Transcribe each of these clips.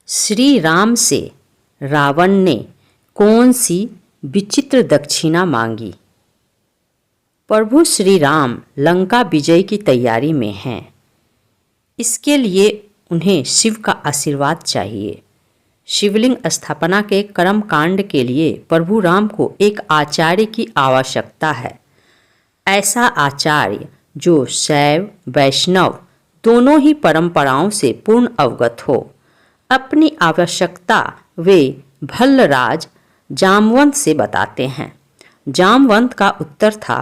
श्री राम से रावण ने कौन सी विचित्र दक्षिणा मांगी। प्रभु श्री राम लंका विजय की तैयारी में हैं। इसके लिए उन्हें शिव का आशीर्वाद चाहिए। शिवलिंग स्थापना के कर्म कांड के लिए प्रभु राम को एक आचार्य की आवश्यकता है। ऐसा आचार्य जो शैव वैष्णव दोनों ही परंपराओं से पूर्ण अवगत हो। अपनी आवश्यकता वे भल्लराज जामवंत से बताते हैं। जामवंत का उत्तर था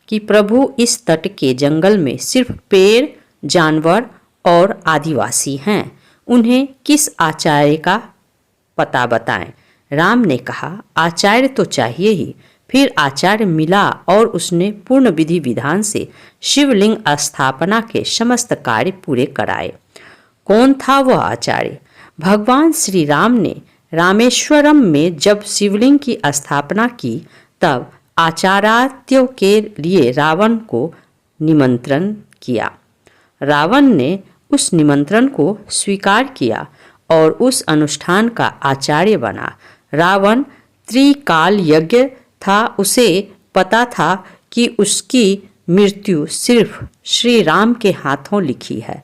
कि प्रभु इस तट के जंगल में सिर्फ पेड़ जानवर और आदिवासी हैं। उन्हें किस आचार्य का पता बताएं। राम ने कहा आचार्य तो चाहिए ही। फिर आचार्य मिला और उसने पूर्ण विधि विधान से शिवलिंग स्थापना के समस्त कार्य पूरे कराए। कौन था वह आचार्य? भगवान श्री राम ने रामेश्वरम में जब शिवलिंग की स्थापना की तब आचार्यों के लिए रावण को निमंत्रण किया। रावण ने उस निमंत्रण को स्वीकार किया और उस अनुष्ठान का आचार्य बना। रावण त्रिकाल यज्ञ था। उसे पता था कि उसकी मृत्यु सिर्फ श्री राम के हाथों लिखी है।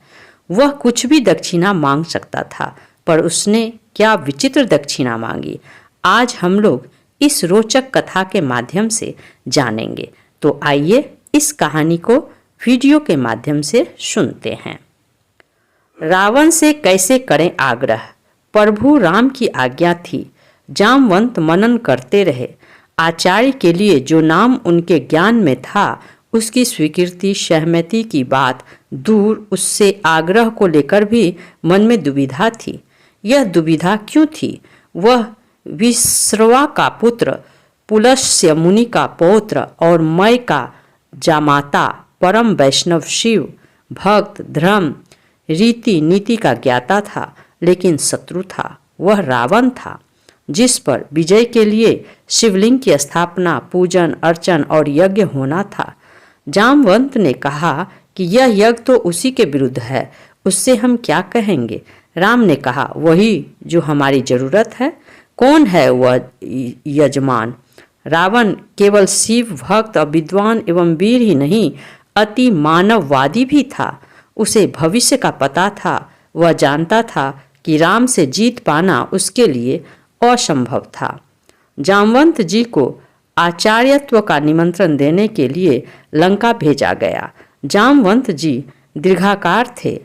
वह कुछ भी दक्षिणा मांग सकता था, पर उसने क्या विचित्र दक्षिणा मांगी, आज हम लोग इस रोचक कथा के माध्यम से जानेंगे। तो आइए इस कहानी को वीडियो के माध्यम से सुनते हैं। रावण से कैसे करें आग्रह। प्रभु राम की आज्ञा थी। जामवंत मनन करते रहे। आचार्य के लिए जो नाम उनके ज्ञान में था उसकी स्वीकृति सहमति की बात दूर, उससे आग्रह को लेकर भी मन में दुविधा थी। यह दुविधा क्यों थी? वह विश्रवा का पुत्र, पुलस्त्य मुनि का पौत्र और मय का जामाता, परम वैष्णव शिव भक्त, धर्म रीति नीति का ज्ञाता था, लेकिन शत्रु था। वह रावण था जिस पर विजय के लिए शिवलिंग की स्थापना, पूजन अर्चन और यज्ञ होना था। जामवंत ने कहा कि यह यज्ञ तो उसी के विरुद्ध है, उससे हम क्या कहेंगे। राम ने कहा वही जो हमारी जरूरत है। कौन है वह यजमान? रावण केवल शिव भक्त और विद्वान एवं वीर ही नहीं, अति मानववादी भी था। उसे भविष्य का पता था। वह जानता था कि राम से जीत पाना उसके लिए असंभव था। जामवंत जी को आचार्यत्व का निमंत्रण देने के लिए लंका भेजा गया। जामवंत जी दीर्घाकार थे।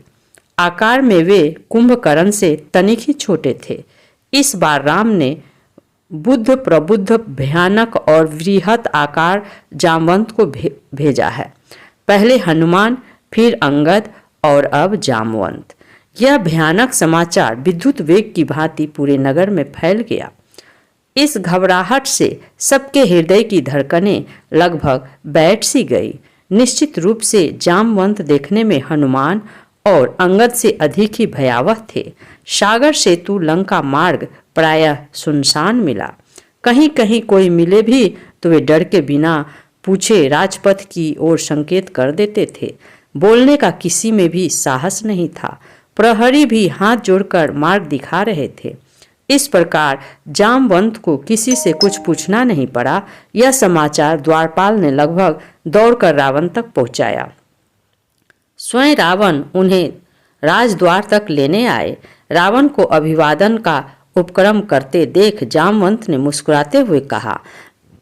आकार में वे कुंभकर्ण से तनिक ही छोटे थे। इस बार राम ने बुद्ध प्रबुद्ध भयानक और वृहत आकार जामवंत को भेजा है। पहले हनुमान, फिर अंगद और अब जामवंत। यह भयानक समाचार विद्युत वेग की भांति पूरे नगर में फैल गया। इस घबराहट से सबके हृदय की धड़कनें लगभग बैठ सी गई। निश्चित रूप से जामवंत देखने में हनुमान और अंगद से अधिक ही भयावह थे। सागर सेतु लंका मार्ग प्रायः सुनसान मिला। कहीं कहीं कोई मिले भी तो वे डर के बिना पूछे राजपथ की ओर संकेत कर देते थे। बोलने का किसी में भी साहस नहीं था। प्रहरी भी हाथ जोड़कर मार्ग दिखा रहे थे। इस प्रकार जामवंत को किसी से कुछ पूछना नहीं पड़ा। यह समाचार द्वारपाल ने लगभग दौड़कर रावण तक पहुंचाया। स्वयं रावण उन्हें राजद्वार तक लेने आए। रावण को अभिवादन का उपक्रम करते देख जामवंत ने मुस्कुराते हुए कहा,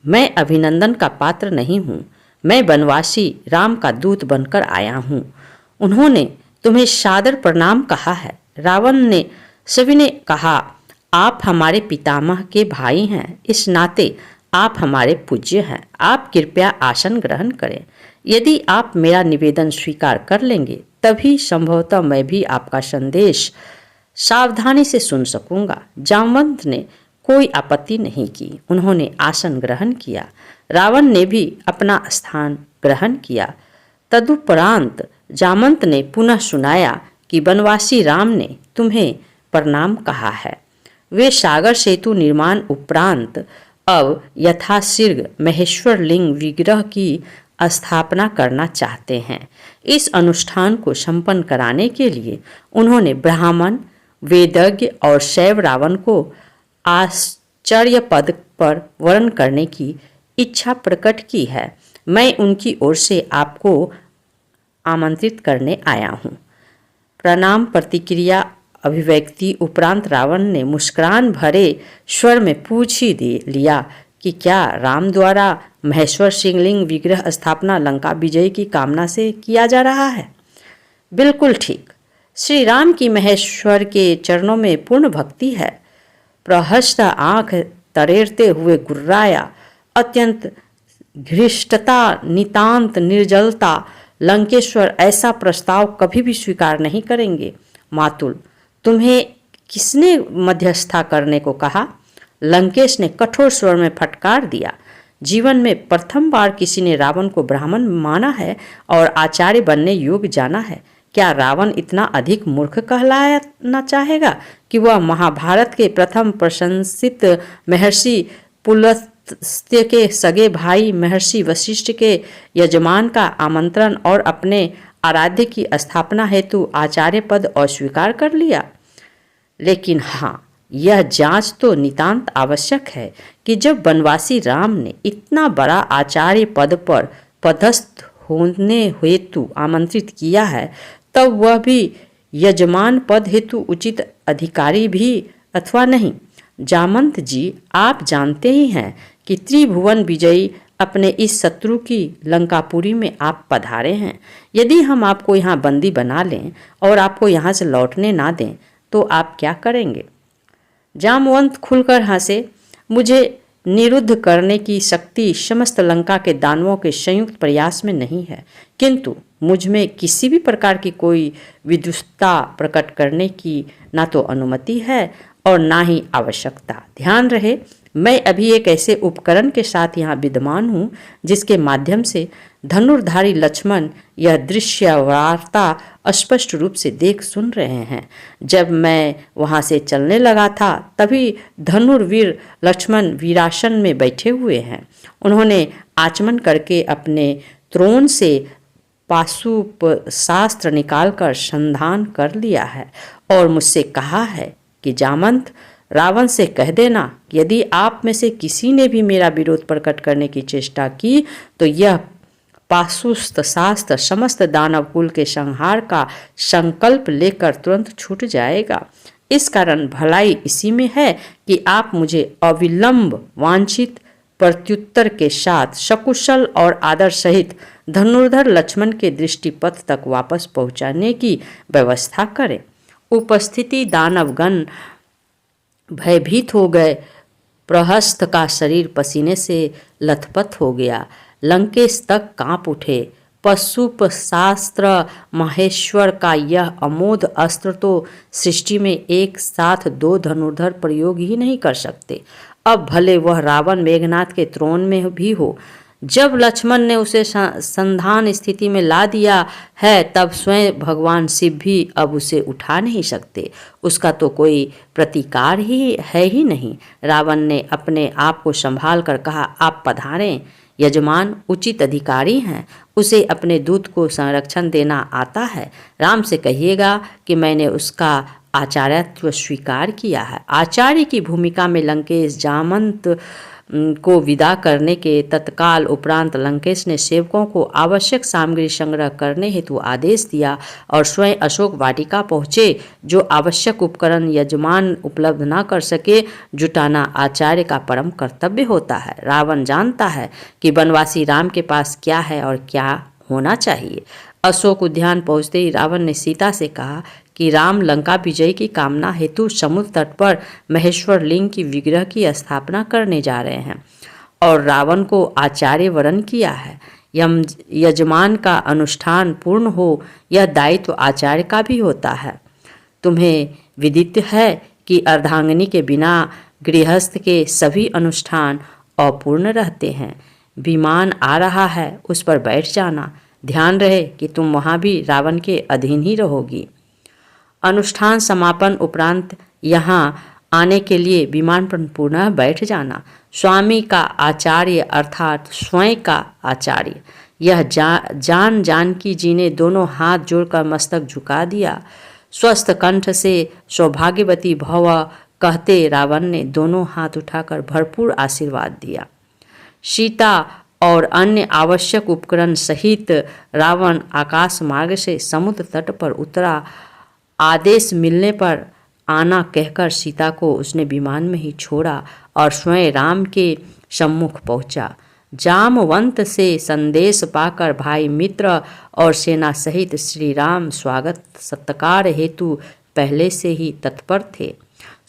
मैं अभिनंदन का पात्र नहीं हूँ। मैं वनवासी राम का दूत बनकर आया हूँ। उन्होंने तुम्हें सादर प्रणाम कहा है। रावण ने सभी ने कहा, आप हमारे पितामह के भाई हैं, इस नाते आप हमारे पूज्य हैं। आप कृपया आसन ग्रहण करें। यदि आप मेरा निवेदन स्वीकार कर लेंगे तभी संभवतः मैं भी आपका संदेश सावधानी से सुन सकूंगा। जामवंत ने कोई आपत्ति नहीं की। उन्होंने आसन ग्रहण किया। रावण ने भी अपना स्थान ग्रहण किया। तदुपरांत जामवंत ने पुनः सुनाया कि वनवासी राम ने तुम्हें प्रणाम कहा है। वे सागर सेतु निर्माण उपरांत अब यथाशीघ्र महेश्वर लिंग विग्रह की स्थापना करना चाहते हैं। इस अनुष्ठान को संपन्न कराने के लिए उन्होंने ब्राह्मण वेदज्ञ और शैव रावण को आश्चर्य पद पर वर्ण करने की इच्छा प्रकट की है। मैं उनकी ओर से आपको आमंत्रित करने आया हूँ। प्रणाम प्रतिक्रिया अभिव्यक्ति उपरांत रावण ने मुस्कुरान भरे स्वर में पूछ ही लिया कि क्या राम द्वारा महेश्वर शिवलिंग विग्रह स्थापना लंका विजय की कामना से किया जा रहा है? बिल्कुल ठीक। श्री राम की महेश्वर के चरणों में पूर्ण भक्ति है। प्रहस्त आंख तरेरते हुए गुर्राया, अत्यंत घृष्टता, नितांत निर्जलता। लंकेश्वर ऐसा प्रस्ताव कभी भी स्वीकार नहीं करेंगे। मातुल, तुम्हें किसने मध्यस्थता करने को कहा? लंकेश ने कठोर स्वर में फटकार दिया। जीवन में प्रथम बार किसी ने रावण को ब्राह्मण माना है और आचार्य बनने योग्य जाना है। क्या रावण इतना अधिक मूर्ख कहलाना चाहेगा कि वह महाभारत के प्रथम प्रशंसित महर्षि पुलस्त्य के सगे भाई महर्षि वशिष्ठ के यजमान का आमंत्रण और अपने आराध्य की स्थापना हेतु आचार्य पद अस्वीकार कर लिया? लेकिन हाँ, यह जांच तो नितांत आवश्यक है कि जब वनवासी राम ने इतना बड़ा आचार्य पद पर पदस्थ होने हेतु आमंत्रित किया है, तब वह भी यजमान पद हेतु उचित अधिकारी भी अथवा नहीं। जामंत जी, आप जानते ही हैं कि त्रिभुवन विजयी अपने इस शत्रु की लंकापुरी में आप पधारे हैं। यदि हम आपको यहाँ बंदी बना लें और आपको यहाँ से लौटने ना दें तो आप क्या करेंगे? जामवंत खुलकर हंसे। मुझे निरुद्ध करने की शक्ति समस्त लंका के दानवों के संयुक्त प्रयास में नहीं है, किंतु मुझ में किसी भी प्रकार की कोई विदुषता प्रकट करने की ना तो अनुमति है और ना ही आवश्यकता। ध्यान रहे, मैं अभी एक ऐसे उपकरण के साथ यहाँ विद्यमान हूँ जिसके माध्यम से धनुर्धारी लक्ष्मण यह दृश्य वार्ता स्पष्ट रूप से देख सुन रहे हैं। जब मैं वहाँ से चलने लगा था तभी धनुर्वीर लक्ष्मण वीरासन में बैठे हुए हैं। उन्होंने आचमन करके अपने त्रोण से पाशुप शास्त्र निकालकर संधान कर लिया है और मुझसे कहा है कि जामंत, रावण से कह देना यदि आप में से किसी ने भी मेरा विरोध प्रकट करने की चेष्टा की तो यह पाशुस्त शास्त्र समस्त दानव कुल के संहार का संकल्प लेकर तुरंत छूट जाएगा। इस कारण भलाई इसी में है कि आप मुझे अविलंब वांछित प्रत्युत्तर के साथ सकुशल और आदर सहित धनुर्धर लक्ष्मण के दृष्टिपथ तक वापस पहुंचाने की व्यवस्था करें। उपस्थिति दानवगण भयभीत हो गए। प्रहस्त का शरीर पसीने से लथपथ हो गया। लंकेश तक कांप उठे। पशुप शास्त्र महेश्वर का यह अमोघ अस्त्र तो सृष्टि में एक साथ दो धनुर्धर प्रयोग ही नहीं कर सकते। अब भले वह रावण मेघनाथ के त्रोण में भी हो, जब लक्ष्मण ने उसे संधान स्थिति में ला दिया है तब स्वयं भगवान शिव भी अब उसे उठा नहीं सकते। उसका तो कोई प्रतिकार ही नहीं। रावण ने अपने आप को संभाल कर कहा, आप पधारें। यजमान उचित अधिकारी हैं, उसे अपने दूत को संरक्षण देना आता है। राम से कहिएगा कि मैंने उसका आचार्यत्व स्वीकार किया है। आचार्य की भूमिका में लंकेश जामंत को विदा करने के तत्काल उपरांत लंकेश ने सेवकों को आवश्यक सामग्री संग्रह करने हेतु आदेश दिया और स्वयं अशोक वाटिका पहुँचे। जो आवश्यक उपकरण यजमान उपलब्ध न कर सके, जुटाना आचार्य का परम कर्तव्य होता है। रावण जानता है कि वनवासी राम के पास क्या है और क्या होना चाहिए। अशोक उद्यान पहुँचते ही रावण ने सीता से कहा कि राम लंका विजय की कामना हेतु समुद्र तट पर महेश्वर लिंग की विग्रह की स्थापना करने जा रहे हैं और रावण को आचार्य वरण किया है। यजमान का अनुष्ठान पूर्ण हो, यह दायित्व आचार्य का भी होता है। तुम्हें विदित है कि अर्धांगिनी के बिना गृहस्थ के सभी अनुष्ठान अपूर्ण रहते हैं। विमान आ रहा है, उस पर बैठ जाना। ध्यान रहे कि तुम वहाँ भी रावण के अधीन ही रहोगी। अनुष्ठान समापन उपरांत यहाँ आने के लिए विमान पर पुनः बैठ जाना। स्वामी का आचार्य अर्थात स्वयं का आचार्य। यह जानकी जी ने दोनों हाथ जोड़कर मस्तक झुका दिया। स्वस्थ कंठ से सौभाग्यवती भव कहते रावण ने दोनों हाथ उठाकर भरपूर आशीर्वाद दिया। सीता और अन्य आवश्यक उपकरण सहित रावण आकाश मार्ग से समुद्र तट पर उतरा। आदेश मिलने पर आना कहकर सीता को उसने विमान में ही छोड़ा और स्वयं राम के सम्मुख पहुंचा। जामवंत से संदेश पाकर भाई मित्र और सेना सहित श्री राम स्वागत सत्कार हेतु पहले से ही तत्पर थे।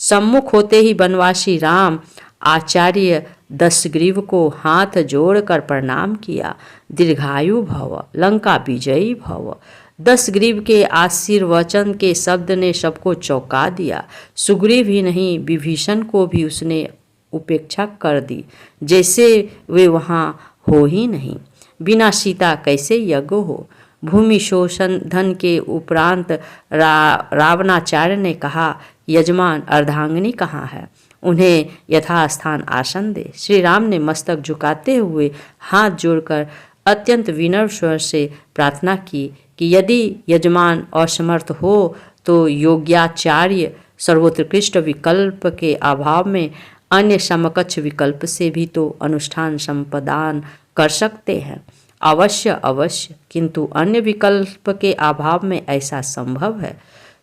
सम्मुख होते ही वनवासी राम आचार्य दशग्रीव को हाथ जोड़कर प्रणाम किया। दीर्घायु भव, लंका विजयी भव। दशग्रीव के आशीर्वचन के शब्द ने सबको चौंका दिया। सुग्रीव ही नहीं, विभीषण को भी उसने उपेक्षा कर दी, जैसे वे वहाँ हो ही नहीं। बिना सीता कैसे यज्ञ हो। भूमि शोषण धन के उपरांत रावणाचार्य ने कहा, यजमान अर्धांगिनी कहाँ है, उन्हें यथास्थान आसन दे। श्री राम ने मस्तक झुकाते हुए हाथ जोड़कर अत्यंत विनम्र स्वर से प्रार्थना की कि यदि यजमान असमर्थ हो तो योग्याचार्य सर्वोत्कृष्ट विकल्प के अभाव में अन्य समकक्ष विकल्प से भी तो अनुष्ठान संपादन कर सकते हैं। अवश्य अवश्य, किंतु अन्य विकल्प के अभाव में ऐसा संभव है,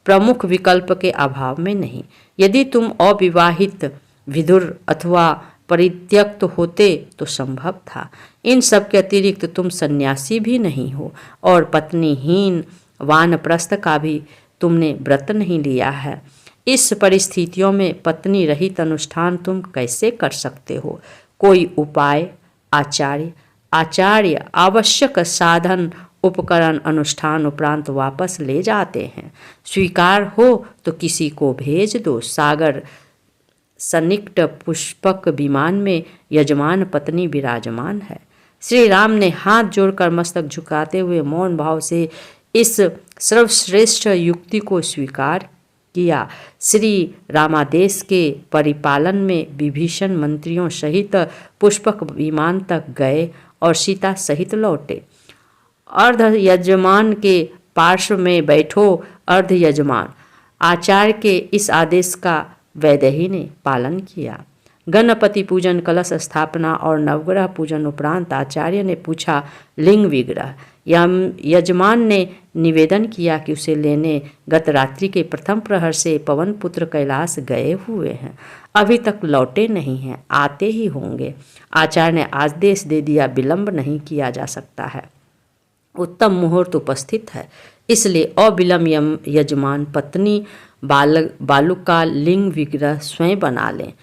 प्रमुख विकल्प के अभाव में नहीं। यदि तुम अविवाहित, विधुर अथवा परित्यक्त होते तो संभव था। इन सब के अतिरिक्त तुम सन्यासी भी नहीं हो और पत्नीहीन वानप्रस्थ का भी तुमने व्रत नहीं लिया है। इस परिस्थितियों में पत्नी रहित अनुष्ठान तुम कैसे कर सकते हो? कोई उपाय? आचार्य आवश्यक साधन उपकरण अनुष्ठान उपरांत वापस ले जाते हैं। स्वीकार हो तो किसी को भेज दो। सागर सन्निकट पुष्पक विमान में यजमान पत्नी विराजमान है। श्री राम ने हाथ जोड़कर मस्तक झुकाते हुए मौन भाव से इस सर्वश्रेष्ठ युक्ति को स्वीकार किया। श्री रामादेश के परिपालन में विभीषण मंत्रियों सहित पुष्पक विमान तक गए और सीता सहित लौटे। अर्ध यजमान के पार्श्व में बैठो। अर्ध यजमान आचार्य के इस आदेश का वैदेही ने पालन किया। गणपति पूजन, कलश स्थापना और नवग्रह पूजन उपरांत आचार्य ने पूछा, लिंग विग्रह? यजमान ने निवेदन किया कि उसे लेने गत रात्रि के प्रथम प्रहर से पवन पुत्र कैलाश गए हुए हैं, अभी तक लौटे नहीं हैं, आते ही होंगे। आचार्य ने आदेश दे दिया, विलंब नहीं किया जा सकता है। उत्तम मुहूर्त उपस्थित है, इसलिए अविलंब यजमान पत्नी बालू का लिंग विग्रह स्वयं बना लें।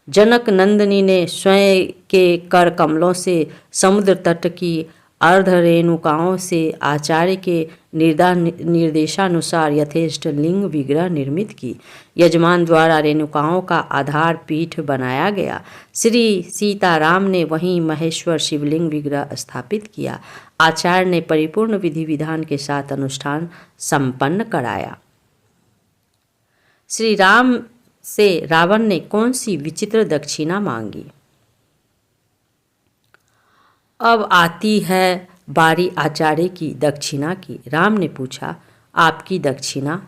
जनक नंदिनी ने स्वयं के कर कमलों से समुद्र तट की अर्ध रेणुकाओं से आचार्य के निर्देशानुसार यथेष्ट लिंग विग्रह निर्मित की। यजमान द्वारा रेणुकाओं का आधार पीठ बनाया गया। श्री सीताराम ने वहीं महेश्वर शिवलिंग विग्रह स्थापित किया। आचार्य ने परिपूर्ण विधि विधान के साथ अनुष्ठान संपन्न कराया। श्री राम से रावण ने कौन सी विचित्र दक्षिणा मांगी? अब आती है बारी आचार्य की दक्षिणा की। राम ने पूछा, आपकी दक्षिणा?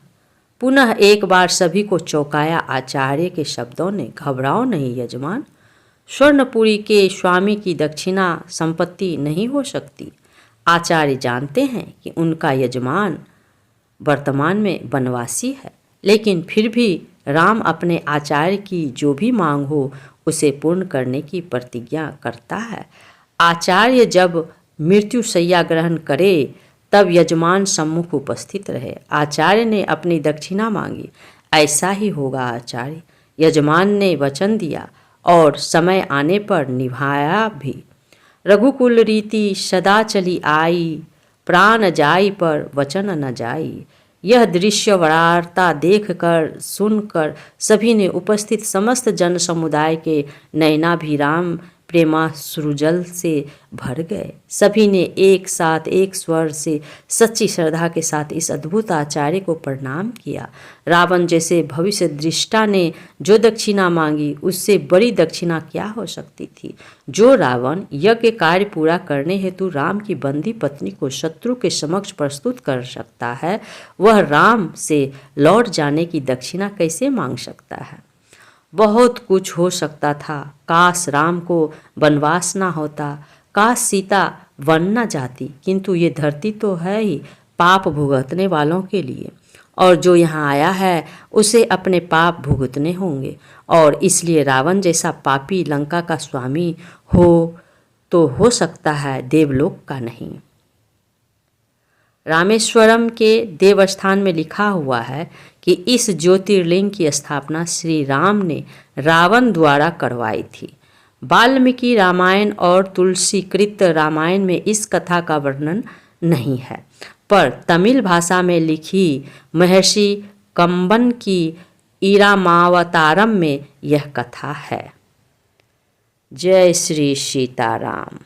पुनः एक बार सभी को चौंकाया आचार्य के शब्दों ने। घबराओ नहीं यजमान, स्वर्णपुरी के स्वामी की दक्षिणा संपत्ति नहीं हो सकती। आचार्य जानते हैं कि उनका यजमान वर्तमान में वनवासी है, लेकिन फिर भी राम अपने आचार्य की जो भी मांग हो उसे पूर्ण करने की प्रतिज्ञा करता है। आचार्य जब मृत्यु शैया ग्रहण करे तब यजमान सम्मुख उपस्थित रहे। आचार्य ने अपनी दक्षिणा मांगी। ऐसा ही होगा आचार्य, यजमान ने वचन दिया और समय आने पर निभाया भी। रघुकुल रीति सदा चली आई, प्राण जाई पर वचन न जाई। यह दृश्य वार्ता देखकर सुनकर सभी ने उपस्थित समस्त जन समुदाय के नयनाभिराम प्रेमाश्रुजल से भर गए। सभी ने एक साथ एक स्वर से सच्ची श्रद्धा के साथ इस अद्भुत आचार्य को प्रणाम किया। रावण जैसे भविष्य दृष्टा ने जो दक्षिणा मांगी उससे बड़ी दक्षिणा क्या हो सकती थी। जो रावण यज्ञ कार्य पूरा करने हेतु राम की बंदी पत्नी को शत्रु के समक्ष प्रस्तुत कर सकता है, वह राम से लौट जाने की दक्षिणा कैसे मांग सकता है। बहुत कुछ हो सकता था। काश राम को वनवास ना होता, काश सीता वन न जाती, किंतु ये धरती तो है ही पाप भुगतने वालों के लिए, और जो यहाँ आया है उसे अपने पाप भुगतने होंगे, और इसलिए रावण जैसा पापी लंका का स्वामी हो तो हो सकता है, देवलोक का नहीं। रामेश्वरम के देवस्थान में लिखा हुआ है कि इस ज्योतिर्लिंग की स्थापना श्री राम ने रावण द्वारा करवाई थी। वाल्मीकि रामायण और तुलसीकृत रामायण में इस कथा का वर्णन नहीं है, पर तमिल भाषा में लिखी महर्षि कंबन की इरामावतारम में यह कथा है। जय श्री सीताराम।